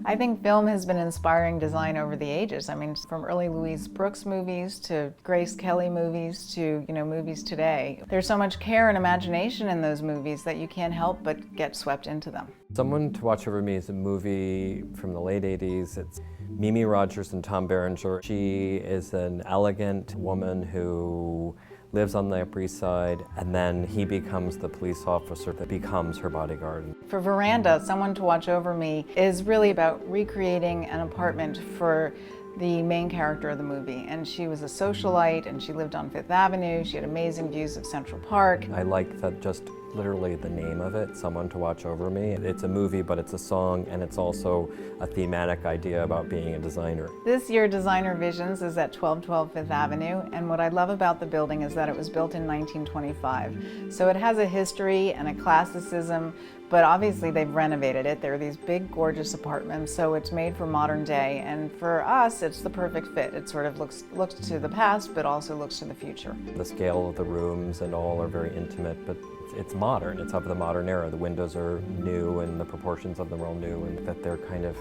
I think film has been inspiring design over the ages. I mean, from early Louise Brooks movies to Grace Kelly movies to, movies today. There's so much care and imagination in those movies that you can't help but get swept into them. Someone to Watch Over Me is a movie from the late 80s. It's Mimi Rogers and Tom Berenger. She is an elegant woman who lives on the Upper East Side, and then he becomes the police officer that becomes her bodyguard. For Veranda, Someone to Watch Over Me is really about recreating an apartment for the main character of the movie. And she was a socialite, and she lived on Fifth Avenue. She had amazing views of Central Park. I like that just literally the name of it, Someone to Watch Over Me. It's a movie, but it's a song, and it's also a thematic idea about being a designer. This year, Designer Visions is at 1212 Fifth Avenue, and what I love about the building is that it was built in 1925. So it has a history and a classicism, but obviously they've renovated it. There are these big, gorgeous apartments, so it's made for modern day, and for us, it's the perfect fit. It sort of looks to the past, but also looks to the future. The scale of the rooms and all are very intimate, but it's modern. It's of the modern era. The windows are new and the proportions of them are all new, and that they're kind of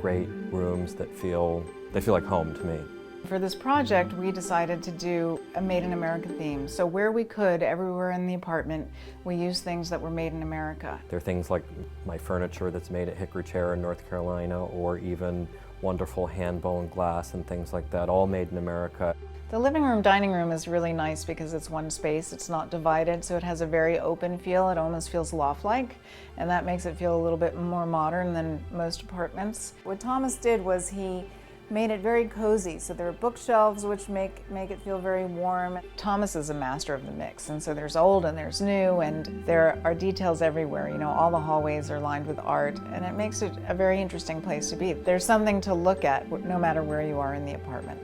great rooms that feel like home to me. For this project, we decided to do a Made in America theme. So where we could, everywhere in the apartment, we used things that were made in America. There are things like my furniture that's made at Hickory Chair in North Carolina, or even wonderful hand-blown glass and things like that, all made in America. The living room, dining room is really nice because it's one space, it's not divided, so it has a very open feel. It almost feels loft-like, and that makes it feel a little bit more modern than most apartments. What Thomas did was he made it very cozy, so there are bookshelves which make it feel very warm. Thomas is a master of the mix, and so there's old and there's new, and there are details everywhere. All the hallways are lined with art, and it makes it a very interesting place to be. There's something to look at no matter where you are in the apartment.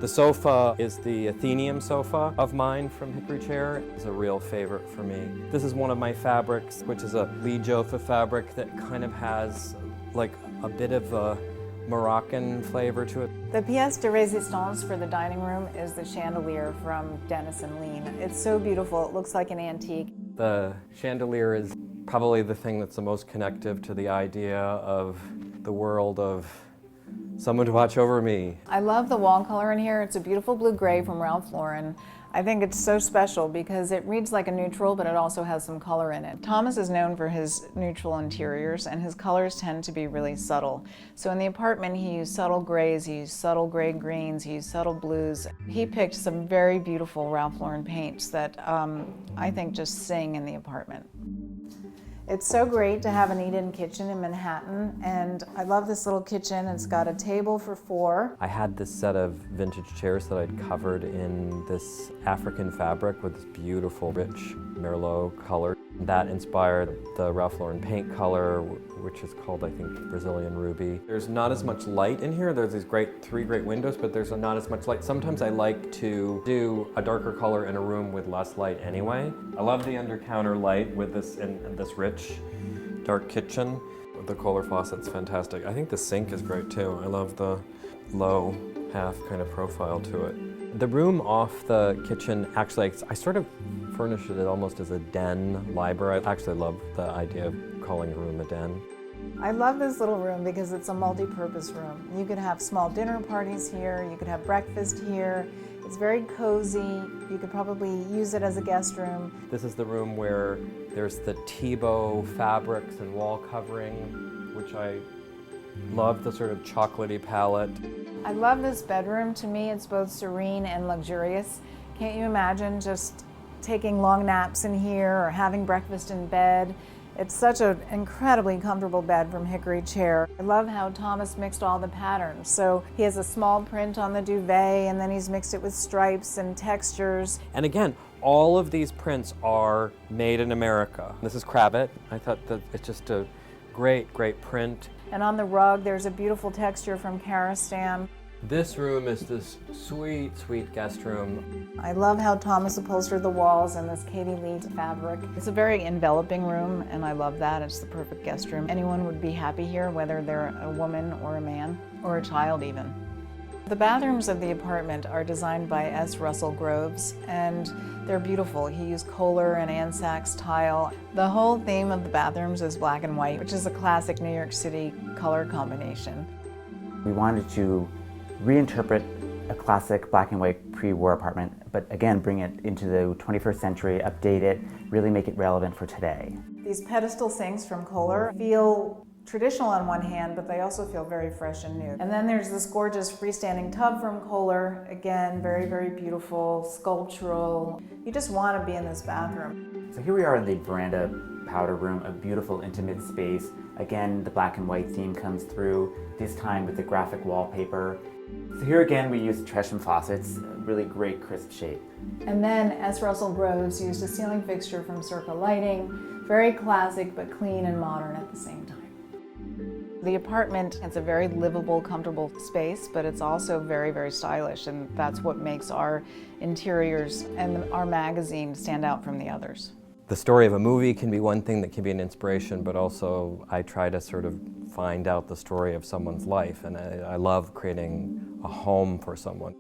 The sofa is the Athenium sofa of mine from Hickory Chair. It's a real favorite for me. This is one of my fabrics, which is a Lee Joffe fabric that kind of has like a bit of a Moroccan flavor to it. The pièce de résistance for the dining room is the chandelier from Dennis and Lean. It's so beautiful, it looks like an antique. The chandelier is probably the thing that's the most connective to the idea of the world of Someone to Watch Over Me. I love the wall color in here. It's a beautiful blue-gray from Ralph Lauren. I think it's so special because it reads like a neutral, but it also has some color in it. Thomas is known for his neutral interiors, and his colors tend to be really subtle. So in the apartment, he used subtle grays, he used subtle gray greens, he used subtle blues. He picked some very beautiful Ralph Lauren paints that I think just sing in the apartment. It's so great to have an eat-in kitchen in Manhattan, and I love this little kitchen. It's got a table for 4. I had this set of vintage chairs that I'd covered in this African fabric with this beautiful, rich Merlot color. That inspired the Ralph Lauren paint color, which is called, I think, Brazilian Ruby. There's not as much light in here. There's these 3 great windows, but there's not as much light. Sometimes I like to do a darker color in a room with less light anyway. I love the under-counter light with this and this rich, dark kitchen. The Kohler faucet's fantastic. I think the sink is great too. I love the low half kind of profile to it. The room off the kitchen, actually, I sort of furnished it almost as a den library. I actually love the idea of calling a room a den. I love this little room because it's a multi-purpose room. You could have small dinner parties here, you could have breakfast here. It's very cozy. You could probably use it as a guest room. This is the room where there's the Thibaut fabrics and wall covering, which I love, the sort of chocolatey palette. I love this bedroom. To me, it's both serene and luxurious. Can't you imagine just taking long naps in here or having breakfast in bed? It's such an incredibly comfortable bed from Hickory Chair. I love how Thomas mixed all the patterns. So he has a small print on the duvet, and then he's mixed it with stripes and textures. And again, all of these prints are made in America. This is Cravat. I thought that it's just a great, great print. And on the rug, there's a beautiful texture from Karastan. This room is this sweet, sweet guest room. I love how Thomas upholstered the walls in this Katie Lee fabric. It's a very enveloping room, and I love that. It's the perfect guest room. Anyone would be happy here, whether they're a woman or a man, or a child even. The bathrooms of the apartment are designed by S. Russell Groves, and they're beautiful. He used Kohler and Ansax tile. The whole theme of the bathrooms is black and white, which is a classic New York City color combination. We wanted to reinterpret a classic black and white pre-war apartment, but again, bring it into the 21st century, update it, really make it relevant for today. These pedestal sinks from Kohler feel traditional on one hand, but they also feel very fresh and new. And then there's this gorgeous freestanding tub from Kohler. Again, very, very beautiful, sculptural. You just want to be in this bathroom. So here we are in the Veranda powder room, a beautiful intimate space. Again, the black and white theme comes through, this time with the graphic wallpaper. So here again, we used Tresham faucets, a really great crisp shape. And then S. Russell Groves used a ceiling fixture from Circa Lighting, very classic but clean and modern at the same time. The apartment, it's a very livable, comfortable space, but it's also very, very stylish, and that's what makes our interiors and our magazine stand out from the others. The story of a movie can be one thing that can be an inspiration, but also I try to sort of find out the story of someone's life, and I love creating a home for someone.